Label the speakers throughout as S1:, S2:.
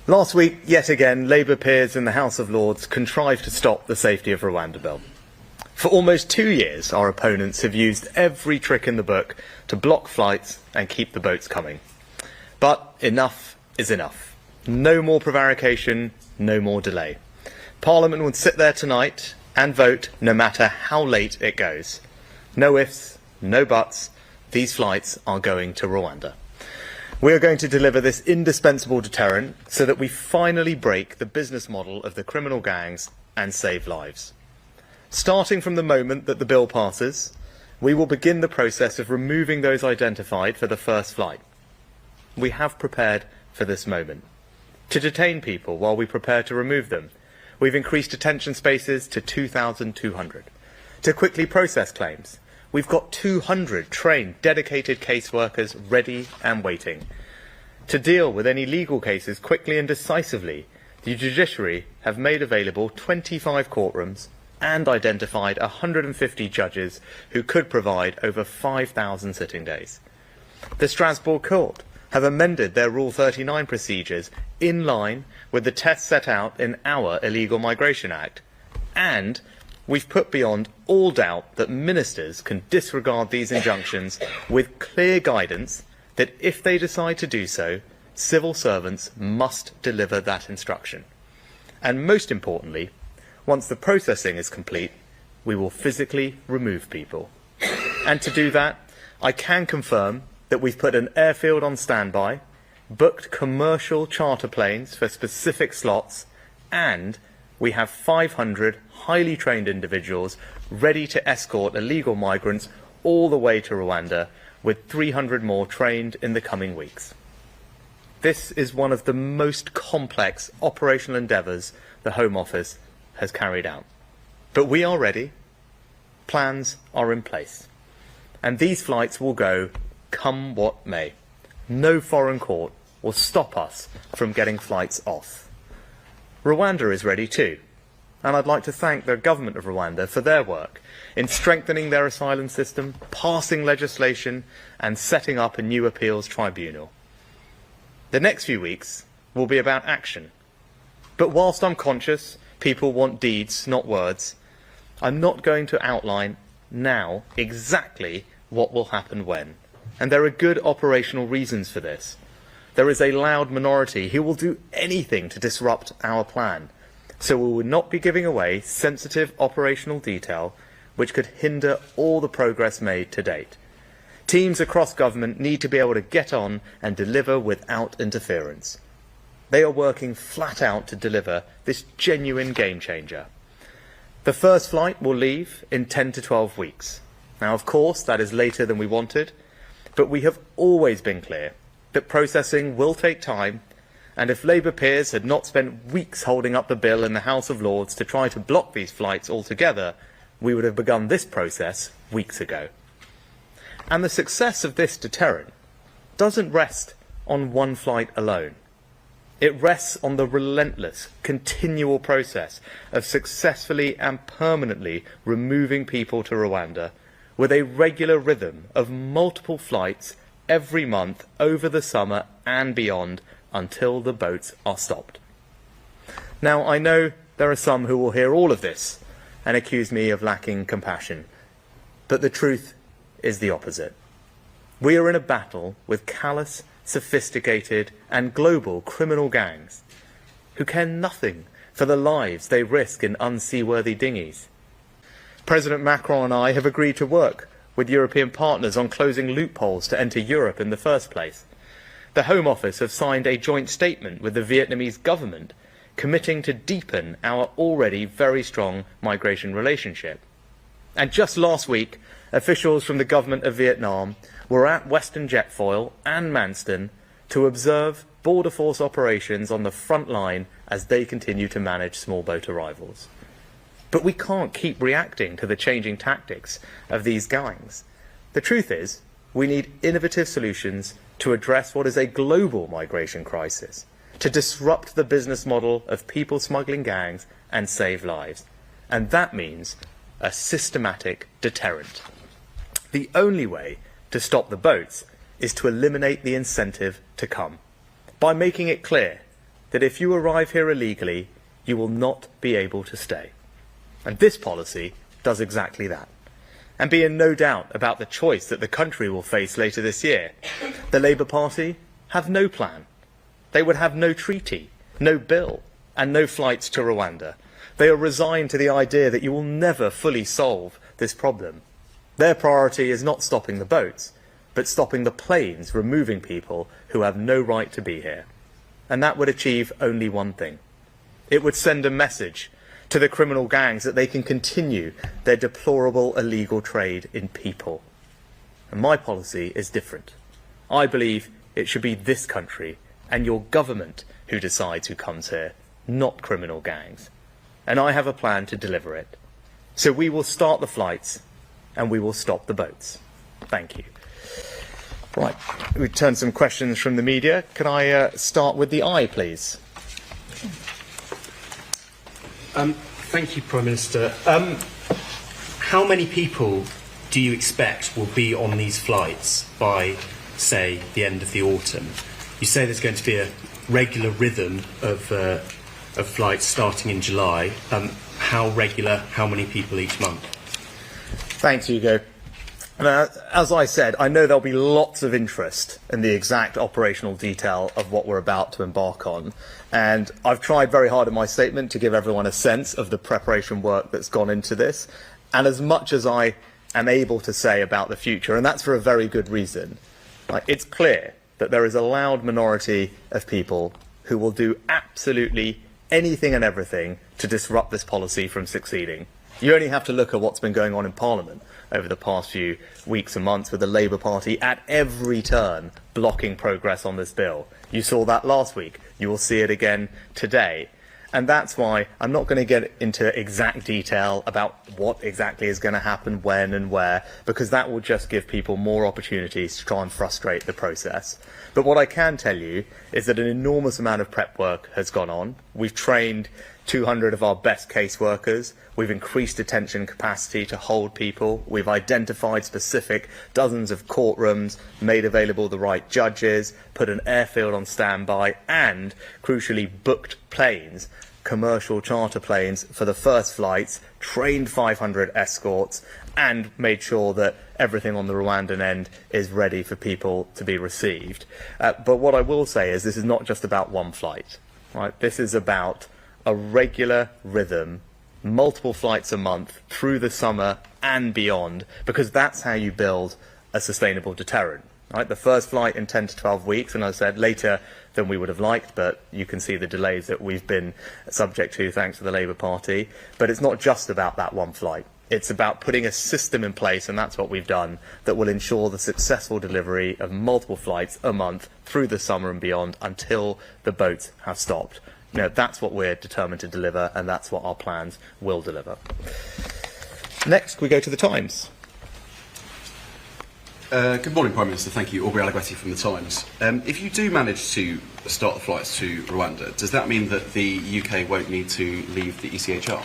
S1: Last week, yet again, Labour peers in the House of Lords contrived to stop the Safety of Rwanda bill. For almost 2 years, our opponents have used every trick in the book to block flights and keep the boats coming. But enough is enough. No more prevarication, no more delay. Parliament will sit there tonight and vote no matter how late it goes. No ifs, no buts. These flights are going to Rwanda. We are going to deliver this indispensable deterrent so that we finally break the business model of the criminal gangs and save lives. Starting from the moment that the bill passes, we will begin the process of removing those identified for the first flight. We have prepared for this moment. To detain people while we prepare to remove them, we've increased detention spaces to 2,200. To quickly process claims, we've got 200 trained, dedicated caseworkers ready and waiting. To deal with any legal cases quickly and decisively, the judiciary have made available 25 courtrooms and identified 150 judges who could provide over 5,000 sitting days. The Strasbourg Court have amended their Rule 39 procedures in line with the tests set out in our Illegal Migration Act, and we've put beyond all doubt that ministers can disregard these injunctions with clear guidance that if they decide to do so, civil servants must deliver that instruction. And most importantly, once the processing is complete, we will physically remove people. And to do that, I can confirm that we've put an airfield on standby, booked commercial charter planes for specific slots, and we have 500 highly trained individuals ready to escort illegal migrants all the way to Rwanda, with 300 more trained in the coming weeks. This is one of the most complex operational endeavours the Home Office has carried out. But we are ready, plans are in place, and these flights will go come what may. No foreign court will stop us from getting flights off. Rwanda is ready too, and I'd like to thank the government of Rwanda for their work in strengthening their asylum system, passing legislation, and setting up a new appeals tribunal. The next few weeks will be about action. But whilst I'm conscious people want deeds, not words, I'm not going to outline now exactly what will happen when. And there are good operational reasons for this. There is a loud minority who will do anything to disrupt our plan, so we will not be giving away sensitive operational detail which could hinder all the progress made to date. Teams across government need to be able to get on and deliver without interference. They are working flat out to deliver this genuine game changer. The first flight will leave in 10 to 12 weeks. Now, of course, that is later than we wanted, but we have always been clear that processing will take time, and if Labour peers had not spent weeks holding up the bill in the House of Lords to try to block these flights altogether, we would have begun this process weeks ago. And the success of this deterrent doesn't rest on one flight alone. It rests on the relentless, continual process of successfully and permanently removing people to Rwanda with a regular rhythm of multiple flights every month over the summer and beyond until the boats are stopped. Now, I know there are some who will hear all of this and accuse me of lacking compassion, but the truth is the opposite. We are in a battle with callous, sophisticated and global criminal gangs who care nothing for the lives they risk in unseaworthy dinghies. President Macron and I have agreed to work with European partners on closing loopholes to enter Europe in the first place. The Home Office have signed a joint statement with the Vietnamese government committing to deepen our already very strong migration relationship. And just last week, officials from the government of Vietnam were at Western Jetfoil and Manston to observe border force operations on the front line as they continue to manage small boat arrivals. But we can't keep reacting to the changing tactics of these gangs. The truth is, we need innovative solutions to address what is a global migration crisis, to disrupt the business model of people smuggling gangs and save lives. And that means a systematic deterrent. The only way to stop the boats is to eliminate the incentive to come, by making it clear that if you arrive here illegally, you will not be able to stay. And this policy does exactly that. And be in no doubt about the choice that the country will face later this year. The Labour Party have no plan. They would have no treaty, no bill, and no flights to Rwanda. They are resigned to the idea that you will never fully solve this problem. Their priority is not stopping the boats, but stopping the planes removing people who have no right to be here. And that would achieve only one thing. It would send a message to the criminal gangs that they can continue their deplorable illegal trade in people. And my policy is different. I believe it should be this country and your government who decides who comes here, not criminal gangs. And I have a plan to deliver it. So we will start the flights and we will stop the boats. Thank you. Right, we turn some questions from the media. Can I start with the eye, please?
S2: Thank you, Prime Minister. How many people do you expect will be on these flights by, say, the end of the autumn? You say there's going to be a regular rhythm of flights starting in July. How regular? How many people each month?
S1: Thanks, Hugo. As I said, I know there'll be lots of interest in the exact operational detail of what we're about to embark on. And I've tried very hard in my statement to give everyone a sense of the preparation work that's gone into this, and as much as I am able to say about the future, and that's for a very good reason. It's clear that there is a loud minority of people who will do absolutely anything and everything to disrupt this policy from succeeding. You only have to look at what's been going on in Parliament over the past few weeks and months with the Labour Party at every turn blocking progress on this bill. You saw that last week. You will see it again today. And that's why I'm not going to get into exact detail about what exactly is going to happen when and where, because that will just give people more opportunities to try and frustrate the process. But what I can tell you is that an enormous amount of prep work has gone on. We've trained 200 of our best caseworkers. We've increased detention capacity to hold people. We've identified specific dozens of courtrooms, made available the right judges, put an airfield on standby, and, crucially, booked planes, commercial charter planes, for the first flights, trained 500 escorts, and made sure that everything on the Rwandan end is ready for people to be received. But what I will say is this is not just about one flight. Right? This is about a regular rhythm, multiple flights a month through the summer and beyond, because that's how you build a sustainable deterrent. Right? The first flight in 10 to 12 weeks, and as I said, later than we would have liked, but you can see the delays that we've been subject to thanks to the Labour Party. But it's not just about that one flight. It's about putting a system in place, and that's what we've done, that will ensure the successful delivery of multiple flights a month through the summer and beyond until the boats have stopped. You know, that's what we're determined to deliver, and that's what our plans will deliver. Next, we go to the Times.
S3: Good morning, Prime Minister. Thank you. Aubrey Alagwetti from the Times. If you do manage to start the flights to Rwanda, does that mean that the UK won't need to leave the ECHR?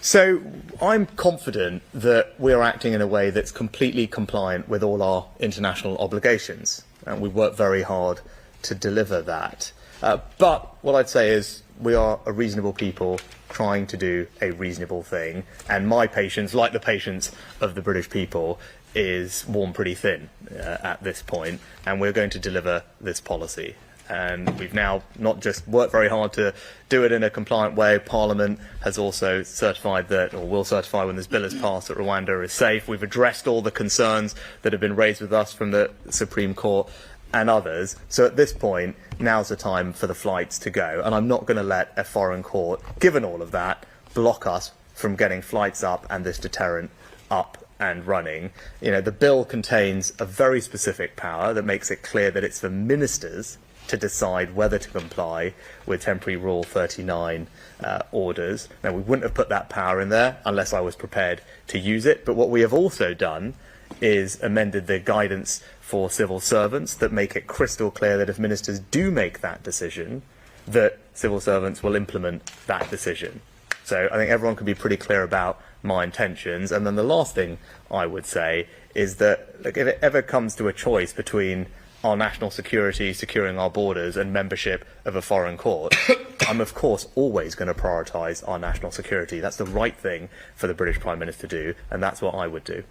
S1: So I'm confident that we're acting in a way that's completely compliant with all our international obligations, and we work very hard to deliver that. But what I'd say is we are a reasonable people trying to do a reasonable thing, and my patience, like the patience of the British people, is worn pretty thin at this point, and we're going to deliver this policy. And we've now not just worked very hard to do it in a compliant way. Parliament has also certified that, or will certify when this bill is passed, that Rwanda is safe. We've addressed all the concerns that have been raised with us from the Supreme Court and others. So at this point, now's the time for the flights to go. And I'm not going to let a foreign court, given all of that, block us from getting flights up and this deterrent up and running. You know, the bill contains a very specific power that makes it clear that it's for ministers to decide whether to comply with temporary Rule 39 orders. Now, we wouldn't have put that power in there unless I was prepared to use it. But what we have also done is amended the guidance for civil servants that make it crystal clear that if ministers do make that decision, that civil servants will implement that decision. So I think everyone can be pretty clear about my intentions. And then the last thing I would say is that, look, if it ever comes to a choice between our national security, securing our borders, and membership of a foreign court, I'm of course always going to prioritise our national security. That's the right thing for the British Prime Minister to do, and that's what I would do.